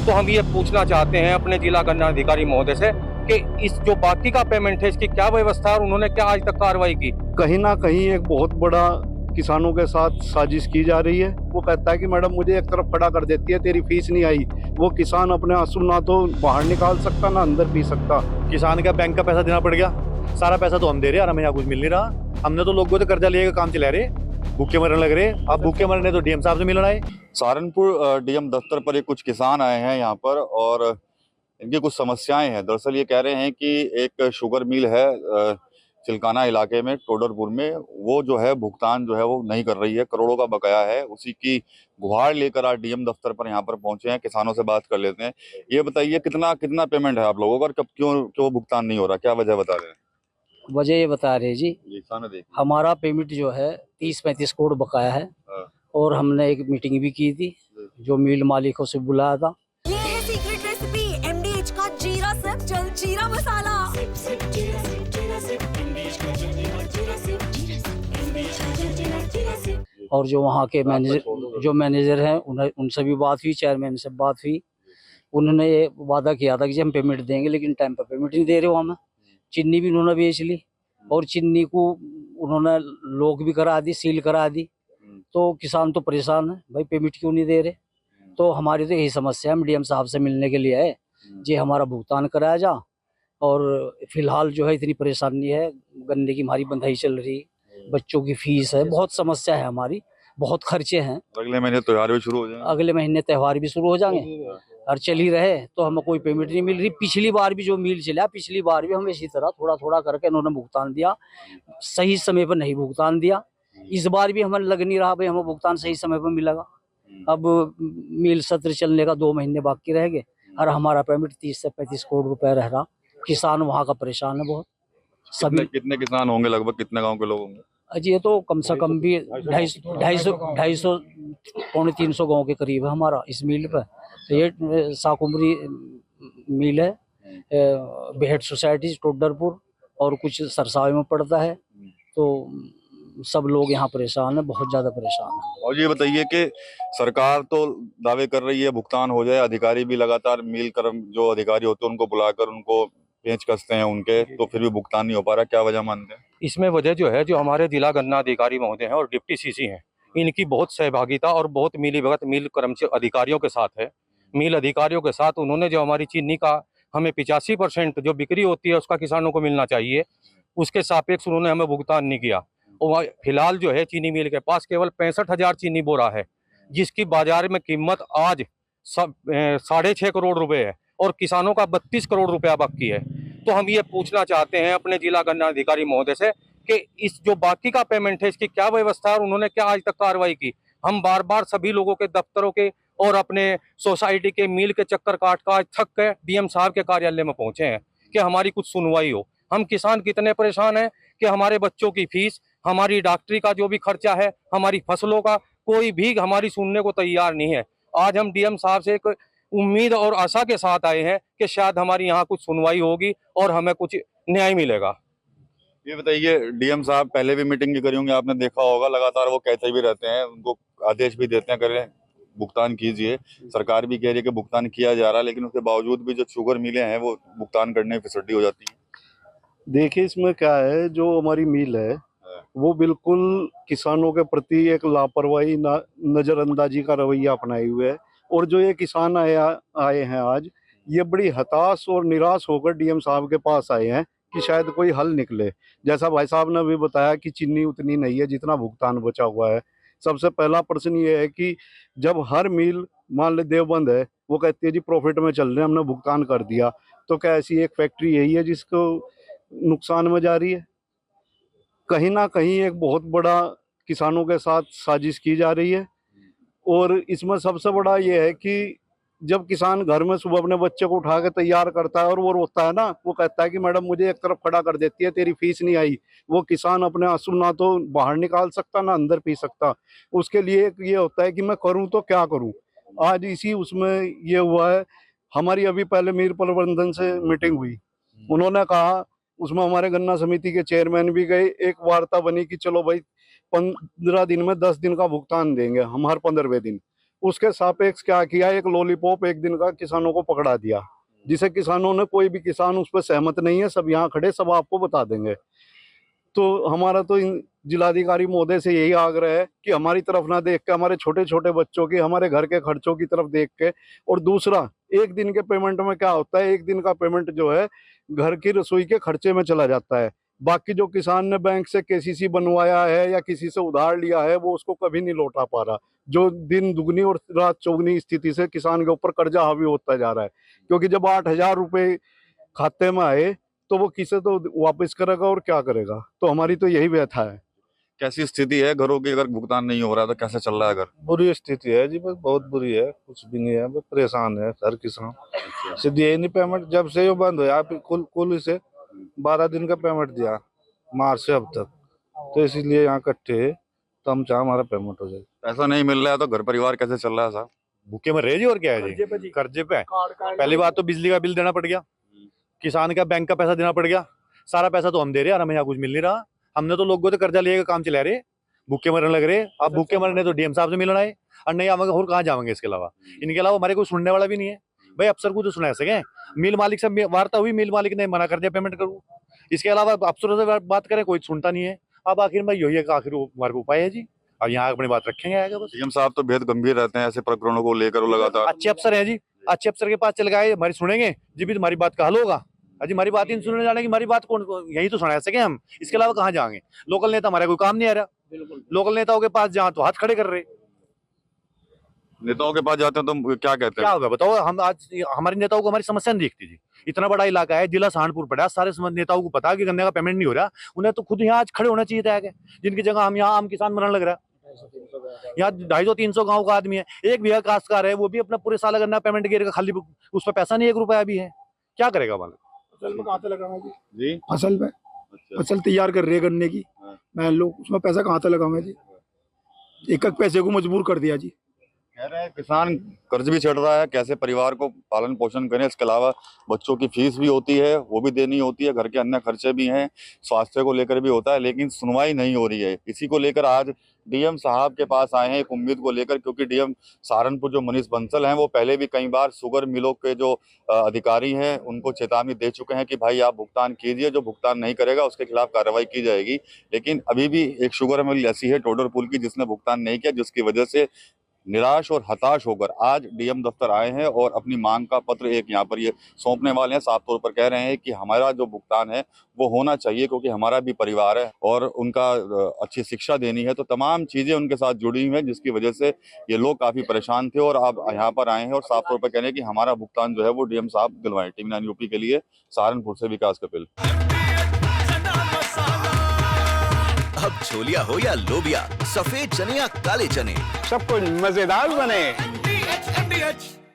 तो हम ये पूछना चाहते हैं अपने जिला गन्ना अधिकारी महोदय से कि इस जो बाकी का पेमेंट है इसकी क्या व्यवस्था है और उन्होंने क्या आज तक कार्रवाई की। कहीं ना कहीं एक बहुत बड़ा किसानों के साथ साजिश की जा रही है। वो कहता है कि मैडम मुझे एक तरफ खड़ा कर देती है, तेरी फीस नहीं आई। वो किसान अपने आंसू ना तो बाहर निकाल सकता ना अंदर पी सकता। किसान का बैंक का पैसा देना पड़ गया, सारा पैसा तो हम दे रहे हैं और हमें यहाँ कुछ मिल नहीं रहा। हमने तो लोगों से कर्जा लेके काम चला रहे, भूखे मरने लग रहे। अब भूखे मरने तो डीएम साहब से मिलना है। सहारनपुर डीएम दफ्तर पर एक कुछ किसान आए हैं यहाँ पर और इनकी कुछ समस्याएं हैं। दरअसल ये कह रहे हैं कि एक शुगर मिल है चिलकाना इलाके में टोडरपुर में, वो जो है भुगतान जो है वो नहीं कर रही है, करोड़ों का बकाया है। उसी की गुहार लेकर आज डीएम दफ्तर पर यहाँ पर पहुंचे हैं। किसानों से बात कर लेते हैं। ये बताइए कितना कितना पेमेंट है आप लोगों का और कब क्यों क्यों भुगतान नहीं हो रहा, क्या वजह बता रहे हैं? वजह ये बता रहे जी, हमारा पेमेंट जो है 30-35 करोड़ बकाया है। और हमने एक मीटिंग भी की थी, जो मिल मालिकों से बुलाया था। ये है सीक्रेट रेसिपी एमडीएच का जीरा सिर्फ जलजीरा मसाला। और जो वहाँ के मैनेजर हैं उनसे भी बात हुई, चेयरमैन से बात हुई। उन्होंने ये वादा किया था कि हम पेमेंट देंगे, लेकिन टाइम पर पेमेंट नहीं दे रहे हो हमें। चीनी भी उन्होंने बेच ली और चीनी को उन्होंने लॉक भी करा दी, सील करा दी। तो किसान तो परेशान है, भाई पेमेंट क्यों नहीं दे रहे। तो हमारी तो यही समस्या है, डीएम साहब से मिलने के लिए है जी, हमारा भुगतान कराया जा। और फिलहाल जो है इतनी परेशानी है, गन्ने की हमारी बंधाई चल रही, बच्चों की फीस है, बहुत समस्या है हमारी, बहुत खर्चे हैं। अगले महीने त्योहार भी शुरू हो जाएंगे। अगले महीने त्यौहार भी शुरू हो जाएंगे और चल ही रहे तो हमें कोई पेमेंट नहीं मिल रही। पिछली बार भी जो मिल चला, पिछली बार भी हमें इसी तरह थोड़ा थोड़ा करके इन्होंने भुगतान दिया, सही समय पर नहीं भुगतान दिया। इस बार भी हमें लग नहीं रहा भाई हमें भुगतान सही समय पर मिलेगा। अब मिल सत्र चलने का 2 महीने बाकी रह गए और हमारा पेमेंट 30 से 35 करोड़ रुपए रह रहा। किसान वहाँ का परेशान है बहुत। सभी कितने किसान होंगे, लगभग कितने गांव के लोग होंगे? अजी ये तो कम से कम भी 250 पौने 300 गाँव के करीब है हमारा इस मिल पर। तो ये साकुमरी मिल है, बेहट सोसाइटी टोडरपुर और कुछ सरसावे में पड़ता है। तो सब लोग यहाँ परेशान है, बहुत ज्यादा परेशान है। और ये बताइए कि सरकार तो दावे कर रही है भुगतान हो जाए, अधिकारी भी लगातार मिल कर्म जो अधिकारी होते हैं उनको बुलाकर उनको पेंच कसते हैं उनके, तो फिर भी भुगतान नहीं हो पा रहा, क्या वजह मानते हैं? इसमें वजह जो है, जो हमारे जिला गन्ना अधिकारी महोदय हैं और डिप्टी सीसी हैं, इनकी बहुत सहभागिता और बहुत मिलीभगत मिल कर्मचारी अधिकारियों के साथ है। मिल अधिकारियों के साथ उन्होंने जो हमारी चीनी का हमें 85% जो बिक्री होती है उसका किसानों को मिलना चाहिए, उसके सापेक्ष उन्होंने हमें भुगतान नहीं किया। और फिलहाल जो है चीनी मिल के पास केवल 65,000 चीनी बोरा है, जिसकी बाजार में कीमत आज 6.5 करोड़ रुपए है और किसानों का 32 करोड़ रुपया बाकी है। तो हम ये पूछना चाहते हैं अपने जिला गन्ना अधिकारी महोदय से कि इस जो बाकी का पेमेंट है इसकी क्या व्यवस्था है और उन्होंने क्या आज तक कार्रवाई की। हम बार बार सभी लोगों के दफ्तरों के और अपने सोसाइटी के मिल के चक्कर काट का आज थक के डीएम साहब के कार्यालय में पहुंचे हैं कि हमारी कुछ सुनवाई हो। हम किसान कितने परेशान हैं कि हमारे बच्चों की फीस, हमारी डॉक्टरी का जो भी खर्चा है, हमारी फसलों का, कोई भी हमारी सुनने को तैयार नहीं है। आज हम डीएम साहब से एक उम्मीद और आशा के साथ आए हैं कि शायद हमारी यहाँ कुछ सुनवाई होगी और हमें कुछ न्याय मिलेगा। ये बताइए, डीएम साहब पहले भी मीटिंग करी होंगे, आपने देखा होगा, लगातार वो कहते भी रहते हैं, उनको आदेश भी देते हैं करें भुगतान कीजिए। सरकार भी कह रही है कि भुगतान किया जा रहा है, लेकिन उसके बावजूद भी जो शुगर मिलें हैं वो भुगतान करने में फिसड्डी हो जाती है। देखिए इसमें क्या है, जो हमारी मिल है वो बिल्कुल किसानों के प्रति एक लापरवाही नजरअंदाजी का रवैया अपनाए हुए है। और जो ये किसान आए हैं आज, ये बड़ी हताश और निराश होकर डीएम साहब के पास आए हैं कि शायद कोई हल निकले। जैसा भाई साहब ने भी बताया कि चीनी उतनी नहीं है जितना भुगतान बचा हुआ है। सबसे पहला प्रश्न ये है कि जब हर मिल मान ले देवबंद है, वो कहती है जी प्रॉफिट में चल रहे हैं, हमने भुगतान कर दिया, तो क्या ऐसी एक फैक्ट्री यही है जिसको नुकसान में जा रही है? कहीं ना कहीं एक बहुत बड़ा किसानों के साथ साजिश की जा रही है। और इसमें सबसे बड़ा ये है कि जब किसान घर में सुबह अपने बच्चे को उठा के तैयार करता है और वो रोता है ना, वो कहता है कि मैडम मुझे एक तरफ खड़ा कर देती है, तेरी फीस नहीं आई। वो किसान अपने आंसू ना तो बाहर निकाल सकता ना अंदर पी सकता। उसके लिए ये होता है कि मैं करूं तो क्या करूं। आज इसी उसमें ये हुआ है। हमारी अभी पहले मीर प्रबंधन से मीटिंग हुई, उन्होंने कहा, उसमें हमारे गन्ना समिति के चेयरमैन भी गए, एक वार्ता बनी कि चलो भाई 15 दिन में 10 दिन का भुगतान देंगे हम हर 15वें दिन। उसके सापेक्ष क्या किया, एक लॉलीपॉप एक दिन का किसानों को पकड़ा दिया, जिसे किसानों ने, कोई भी किसान उस पर सहमत नहीं है, सब यहाँ खड़े सब आपको बता देंगे। तो हमारा तो इन जिलाधिकारी महोदय से यही आग्रह है कि हमारी तरफ ना देख के, हमारे छोटे छोटे बच्चों की, हमारे घर के खर्चों की तरफ देख के। और दूसरा, एक दिन के पेमेंट में क्या होता है, एक दिन का पेमेंट जो है घर की रसोई के खर्चे में चला जाता है। बाकी जो किसान ने बैंक से केसीसी बनवाया है या किसी से उधार लिया है, वो उसको कभी नहीं लौटा पा रहा। जो दिन दुगनी और रात चौगनी स्थिति से किसान के ऊपर कर्जा हावी होता जा रहा है, क्योंकि जब 8,000 रुपये खाते में आए तो वो किसे तो वापस करेगा और क्या करेगा। तो हमारी तो यही व्यथा है। कैसी स्थिति है घरों की, अगर भुगतान नहीं हो रहा तो कैसे चल रहा है घर? बुरी स्थिति है जी, बस बहुत बुरी है, कुछ भी नहीं है, बस परेशान है हर किसान। सीधी यही नहीं पेमेंट, जब से ये बंद हुआ कुल इसे 12 दिन का पेमेंट दिया मार्च से अब तक, तो इसीलिए यहाँ इकट्ठे तो हम चाहे हमारा पेमेंट हो जाए। पैसा नहीं मिल रहा है तो घर परिवार कैसे चल रहा है साहब? भूखे मर रहे जी, और क्या है जी, कर्जे पे। पहली बात तो बिजली का बिल देना पड़ गया, किसान का बैंक का पैसा देना पड़ गया, सारा पैसा तो हम दे रहे हैं, हमें यहाँ कुछ मिल नहीं रहा। हमने तो लोगों से कर्जा लेके काम चला रहे, भूखे मरने लग रहे। अब भूखे मरने तो डीएम साहब से मिलना है, और नहीं आवेंगे और कहाँ जाएंगे। इसके अलावा इनके अलावा हमारे कोई सुनने वाला भी नहीं है। भाई अफसर को तो सुना सके, मिल मालिक से वार्ता हुई, मिल मालिक ने मना कर दिया पेमेंट करूँ। इसके अलावा अफसरों से बात करें, कोई सुनता नहीं है। अब आखिर में यही है कि आखिर हमारे उपाय है जी, अब यहाँ अपनी बात रखेंगे आएगा बस। डीएम साहब तो बेहद गंभीर रहते हैं ऐसे प्रकरणों को लेकर, लगातार अच्छे अफसर है जी, अच्छे अफसर के पास चले गए, हमारी सुनेंगे जी, भी तुम्हारी बात का हल होगा। अजी हमारी बात ही नहीं सुनने जाने की, हमारी बात कौन, यही तो सुना सके हम, इसके अलावा कहाँ जाएंगे। लोकल नेता हमारा कोई काम नहीं आ रहा, लोकल नेताओं के पास जहाँ तो हाथ खड़े कर रहे। नेताओं के पास जाते हैं तो क्या कहते क्या हैं? होगा बताओ, हम आज हमारे नेताओं को हमारी समस्या नहीं दिखती जी। इतना बड़ा इलाका है, जिला सहारनपुर पड़ा, सारे नेताओं को पता है कि गन्ने का पेमेंट नहीं हो रहा। उन्हें तो खुद यहाँ आज खड़े होना चाहिए था आगे, जिनकी जगह हम यहाँ आम किसान बनने लग रहा है। यहाँ 250-300 गाँव का आदमी है, एक भी काश्तकार है, वो भी अपना पूरे साल गन्ना पेमेंट गिरेगा, खाली उस पर पैसा नहीं, 1 रुपया भी है, क्या करेगा मालिक। फसल में कहाँ से लगाऊंगा जी? फसल में, फसल तैयार कर रहे हैं गन्ने की, मैं लोग उसमें पैसा कहाँ से लगाऊंगा जी, एक पैसे को मजबूर कर दिया जी। कह रहे हैं किसान कर्ज भी चढ़ रहा है, कैसे परिवार को पालन पोषण करें। इसके अलावा बच्चों की फीस भी होती है, वो भी देनी होती है, घर के अन्य खर्चे भी हैं, स्वास्थ्य को लेकर भी होता है, लेकिन सुनवाई नहीं हो रही है। इसी को लेकर आज डीएम साहब के पास आए हैं, एक उम्मीद को लेकर, क्योंकि डीएम सहारनपुर जो मनीष बंसल हैं, वो पहले भी कई बार शुगर मिलों के जो अधिकारी हैं उनको चेतावनी दे चुके हैं कि भाई आप भुगतान कीजिए, जो भुगतान नहीं करेगा उसके खिलाफ कार्रवाई की जाएगी। लेकिन अभी भी एक शुगर मिल ऐसी है टोडरपुर की जिसने भुगतान नहीं किया, जिसकी वजह से निराश और हताश होकर आज डीएम दफ्तर आए हैं और अपनी मांग का पत्र एक यहाँ पर ये सौंपने वाले हैं। साफ तौर पर कह रहे हैं कि हमारा जो भुगतान है वो होना चाहिए, क्योंकि हमारा भी परिवार है और उनका अच्छी शिक्षा देनी है, तो तमाम चीजें उनके साथ जुड़ी हुई हैं, जिसकी वजह से ये लोग काफी परेशान थे और अब यहाँ पर आए हैं और साफ तौर पर कह रहे हैं कि हमारा भुगतान जो है वो डीएम साहब दिलवाएं। टीवी 9 यूपी के लिए सहारनपुर से विकास कपिल। अब छोलिया हो या लोबिया, सफेद चने या काले चने, सब कुछ मजेदार बने।